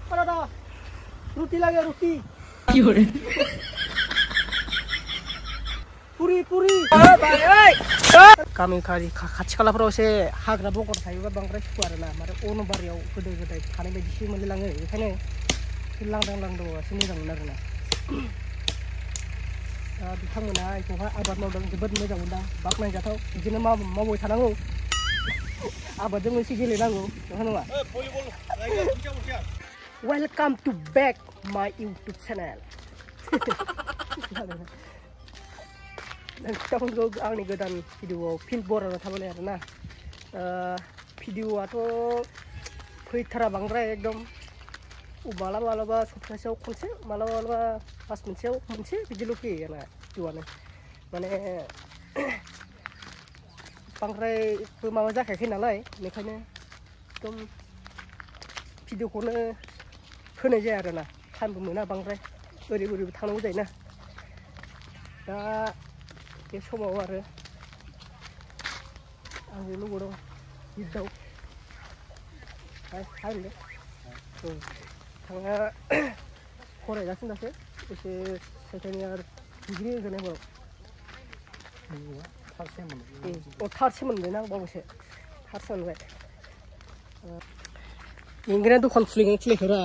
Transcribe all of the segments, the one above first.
रुटी लगे रुटी पुरी पुरी गामि खाथि खालाफोराव एसे हाग्रा बंग्रा थायोबा बांद्राय सुखुआ आरोना माने अरनबारियाव गोदो गोदाय थानाय बायदिसो मोनलाङो बेखायनो लांदां लांदांआसो मोजां मोनो आरोना बिथांमोना बेखौहाय आबाद मावदों जोबोद मोजां मोनदां बाख्नायजाथाव बिदिनो मावबाय थानांगौ आबादजों मोनसे गेलेनांगौ नङा नङा वेलकाम टु बेक माय इउटुब चेनेल नोंथांमोनखौ आंनि गोदान भिडिअआव फिन बरायना थाबाय आरोना भिडिअआथ' फैथारा बांद्राय एकदम मालाबा मालाबा सप्तासेयाव खनसे मालाबा मालाबा मास मोनसेयाव मोनसे बिदिल' फैयो आरोना भिडिअआनो माने बांद्रायबो माबा जाखायाखै नालाय बेनिखायनो एकदम भिडिअखौनो होनाय जाया आरोना टाइमबो मोना बांद्राय ओरैबो थांनांगौ जायोना दा बे समाव आरो आंजों लोगो दं गिदाव हायले थाङा फरायगासिनो दासो एसे सेकेन्ड इयार डिग्री होनायफोराव थार्ड सेम मोनबाय ना बावैसो थार्ड सेम मोनबाय इंग्रेज दखान खुलिखोरा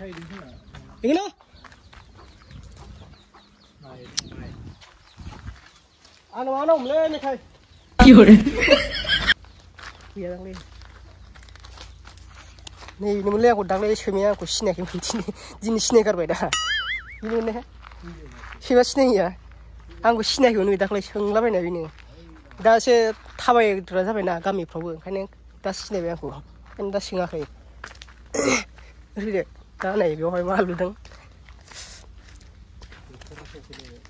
इंग्रेज आं मा नामलै मेथाइ गैया दांलै नै नोंमोनलाय आंखौ दांलै सैमाया आंखौ सिनायाखैमोन दिनै सिनायगारबाय दा बेनो मोनने सैमा सिनायिया आंखौ सिनायाखैमोन दाख्लै सोंलाबायना बेनो दासो थाबायग्रा जाबायना गामिफ्रावबो ओंखायनो दा सिनायबाय आंखौ ओंखायनो दा सोङाखै फैदो दा नै बेवहाय मा लुदों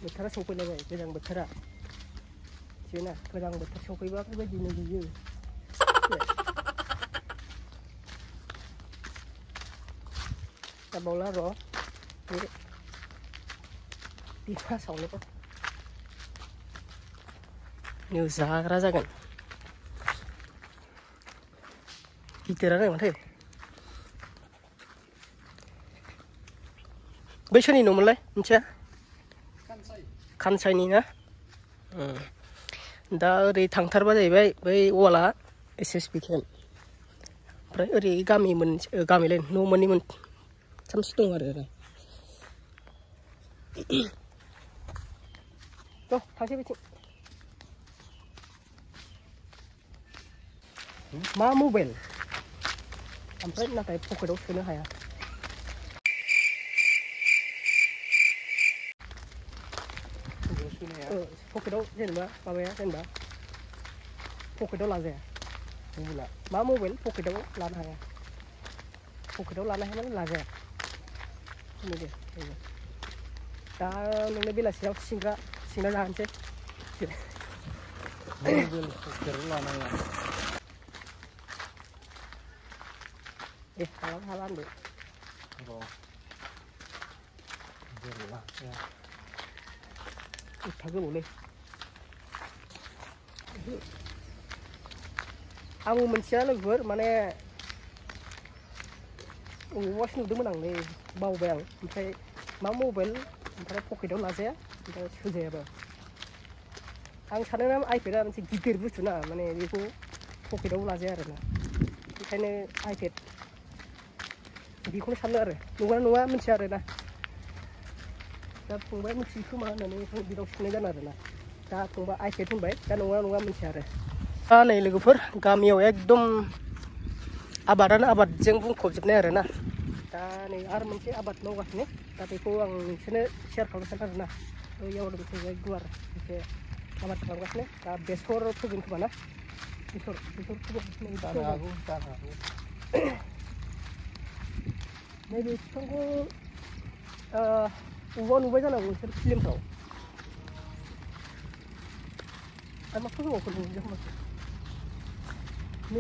बोथोरा सफैलायबाय गोजां बोथोरा ना गोजां बोथोर सफैबा बेबायदिनो लुयो दा बावला र' बे बिफा सावनायखौ निउ जाग्रा जागोन गिदिरानो माथो बै सोरनि न'मोनलाय मिथिया खानसायनि ना दा ओरै थांथारबा जाहैबाय बै वाला SSB केम्प ओमफ्राय ओरै गामिलाय न' मोननै मोनथामसो दं आरो थांसै बिथिं मा मबाइल ओमफ्राय नाथाय पकेटाव सोनो हाया पकेटाव जेनेबा माबाया जेनेबा पकेटाव लाजाया मबाइला मा मबाइल पकेटाव लानो हाया पकेटाव लानो हाया माने लाजाया दे दा नोंनो बेलासियाव सिंग्रा जानोसै मबाइल पकेटाव लानो हाया दे हाला होनदो एफा गोबावलै आंबो मोनथिया लोगोफोर माने अबावबासो नुदोंमोन आं नै बावबाय आं ओमफ्राय मा मबाइल ओमफ्राय पकेटाव लाजाया ओमफ्राय सोजायाबो आं सानो ना आइपेडआ मोनसे गिदिर बुस्थु ना माने बेखौ पकेटाव लाजाया आरोना बेखायनो आइपेड बेखौनो सानो आरो नंगौना नङा मिथिया आरोना दा फंबाय मिथियो खोमा होननानै बिनाव सोंनाय जानो आरोना दा फंबाय आइपेड होनबाय दा नंगौना नङा मिथिया आरो दा नै लोगोफोर गामियाव एकदम आबादानो आबादजों बुंफबजोबनाय आरोना दा नै आरो मोनसे आबाद मावगासिनो दा बेखौ आं नोंसोरनो शेयार खालामनो सानो आरोना बैयाव मोनसे गुवार मोनसे आबाद खालामगासिनो दा बेसर फोगोन खोमा ना बेसर फोगोन नैबे बिफांखौ बबेबा नुबाय जानांगौ नोंसोर फिल्मफ्राव आरो मा फोगोबावखो नैबे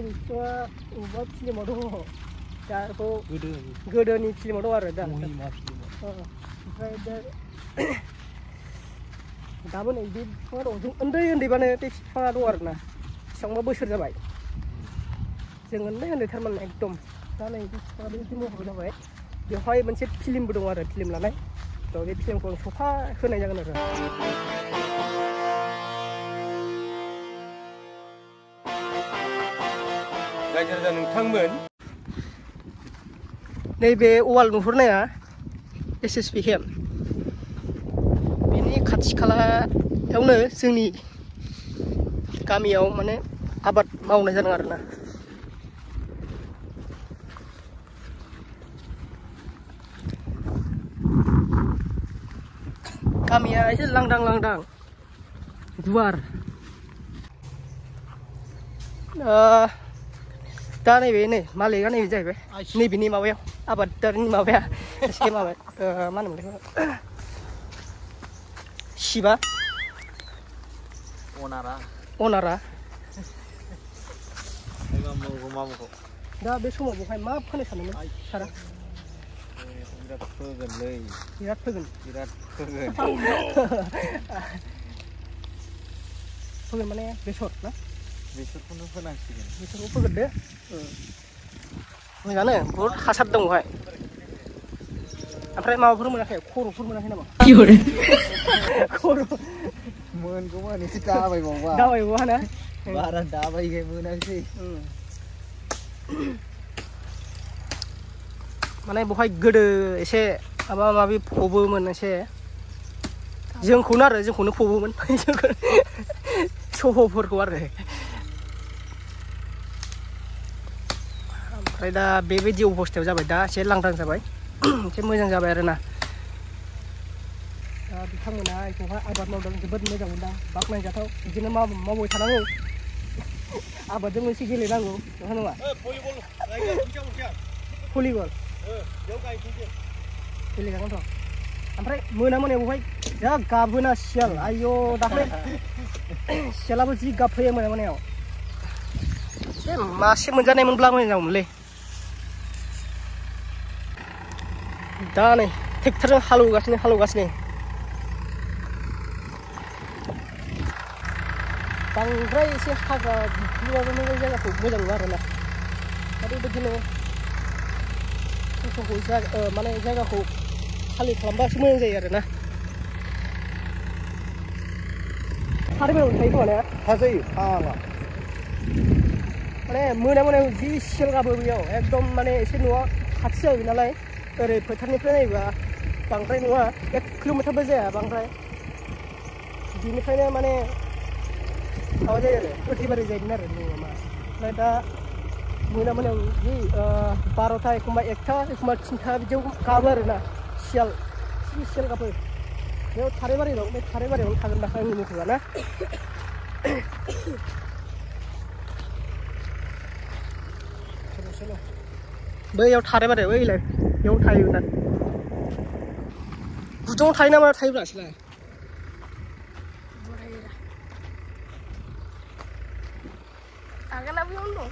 बिफाङा बबेबा फिल्माव दङ दा बेखौ गोदोनि फिल्माव दं आरो दा ओमफ्राय दा दाबो नै बे बिफाङा दं जों उन्दैबानो बे बिफाङा दं आरोना बेसेबांबा बोसोर जाबाय जों उन्दै उन्दैथारमोन एकदम दा नै बिदि महर जाबाय बेवहाय मोनसे फिल्मबो दं आरो फिल्म लानाय थ' बे फिल्मखौ आं सफा होनाय जागोन आरो रायजो राजा नोंथांमोन नैबे वाल नुहुरनाया SSB केम्प बेनि खाथि खालायावनो जोंनि गामियाव माने आबाद मावनाय जादों आरोना गामिया एसे लांदां गुवार दा नैबे नै मालिकआ नैबे जाहैबाय नैबेनि माबायाव आबादारिनि माबाया एसे माबा मा होनोमोन बेखौ शिबा अनारा दा बे समाव बेवहाय मा फोनो सानदोंमोन सारा बिराद फोगोन माने बेसर ना बेसरखौनो फोनांसिगोन बेसरखौ फोगोरदो मोजाङानो बहुद हासार दं बेवहाय ओमफ्राय माबाफोर मोनाखै खर'फोर मोनाखै नामा खर' मोनगौमोन एसे दाबायबावबा ना बारा दाबायखाय मोनाखै माने बेवहाय गोदो एसे माबा माबि फबोमोन एसे जोंखौनो फबोमोन सहफोरखौ आरो ओमफ्राय दा बेबायदि अबस्थायाव जाबाय दा एसे लांदां जाबाय एसे मोजां जाबाय आरोना दा बिथांमोना बेखौहाय आबाद मावदों जोबोद मोजां मोनदां बाख्नायजाथाव बिदिनो मावबाय थानांगौ आबादजों मोनसे गेलेनांगौ नङा नङा भलिबल गेलेजागोनथ' ओमफ्राय मोनायाव बेवहाय जा गाबोना सियाल आयौ दाख्लै सियालाबो जि गाबफैयो मोनायाव एसे मासे मोनजानाय मोनब्ला मोजां जागौमोनलै दा नै ट्रेक्टरजों हालौगासिनो बांद्राय एसे हाग्रा गुदुङाबो जायगाखौ मोजां नङा आरोना दा बेबायदिनो माने जायगाखौ खालि खालामबासो मोजां जायो आरोना थारैनो थायो खोमा ने थाजायो माने मोनायाव जि सियाल गाबो बेयाव एकदम माने एसे न'आ खाथि जायो नालाय ओरै फोथारनिफ्राय नायोबा बांद्राय नङा 1 किल'मिटारबो जाया बांद्राय बिनिफ्रायनो माने माबा जायो आरो प्रतिबारि जायोमोन आरो न'आ ओमफ्राय दा मोनायाव जि 12टा एखमबा 1टा एखमबा 3टा बिदियाव गाबो आरोना सियाल गाबो बेयाव थाराइबारि दं बे थाराइबारियावनो थागोन दाखा आंनि मथेबा ना बैयाव थाराइबारियाव बैलाय बेयाव थायोमोन आरो गुदुङाव थायो ना मा थायोब्रा सिलाय आगाना बेयावनो दं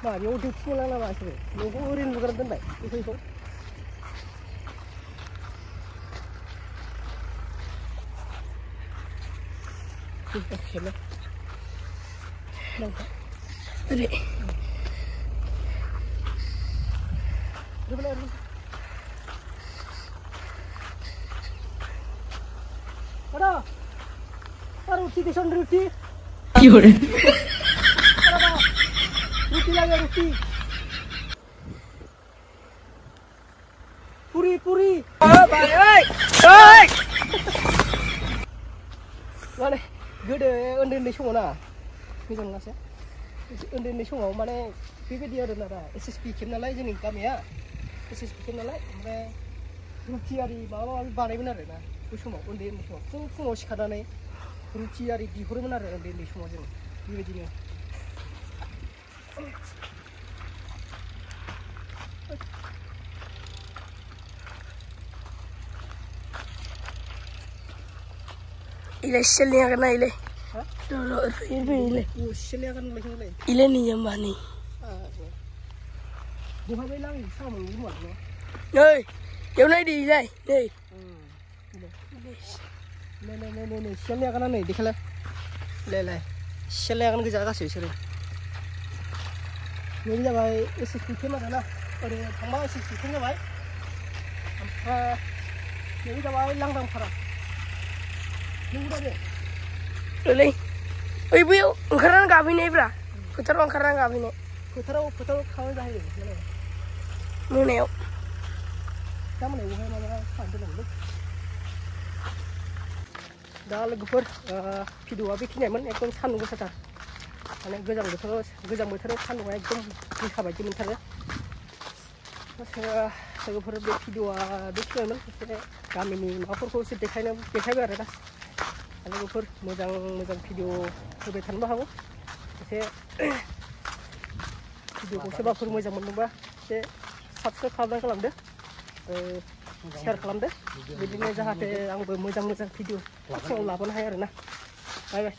मा बेयाव दिउथि मोनलां नामा बिसोरो बेखौ ओरैनो लुगारना दोनबाय बेखौ ओरै रुटि देसन रुटि रुटि लगे रुटि पुरी माने गोदो उन्दै समाव ना मोजां नङासै उन्दै समाव माने बेबायदि आरोना दा SSB केम्प नालाय जोंनि गामिया SSB केम्प नालाय ओमफ्राय रुटि आरि माबा माबि बानायोमोन आरोना बै समाव उन्दै समाव फुङाव सिखारनानै रुटि आरि बिहरोमोन आरो उन्दै समाव जों बेबायदिनो Ile selnya kana ile. Dolo ile. Selnya kan lagi. Ile ni jambani. Bukan bilang sama rumah no. Nei, yang này đi đây, đây. Này, selnya kan này, dikhala. Le, selnya kan kerja kasih sering. 여기 जाबाय SSB 캠 आरोना ओरै थांबा SSB 캠 जाबाय ओमफ्राय 여기 जाबाय लांदां फारा नोंबो दे ओलै ओइ बैयाव ओंखारनानै गाबहैनायब्रा फोथाराव ओंखारनानै गाबहैनाय फोथाराव खामानि जाहैयो माने मोनायाव दा मोनायावहाय माबा खालामनो दोननांगौ दा लोगोफोर भिडिअआ बेखिनियामोन एकदम सान्दुं गोसाथार माने गोजां बोथोराव सान्दुंआ एकदम गोसा बायदि मोनथारो लोगोफोर बे भिडिअआ बेखिनियामोन एसे गामिनि माबाफोरखौ एसे देखायबाय आरो दा लोगोफोर मोजां भिडिअ होबाय थानोबो हागौ एसे भिडिअखौ सोरबाफोर मोजां मोनदोंबा एसे साबस्क्राइब खालामनानै गालांदो शेयार खालामदो बिदिनो जाहाथे आंबो मोजां भिडिअ सिगाङाव लाबोनो हायो आरोना बाय बाय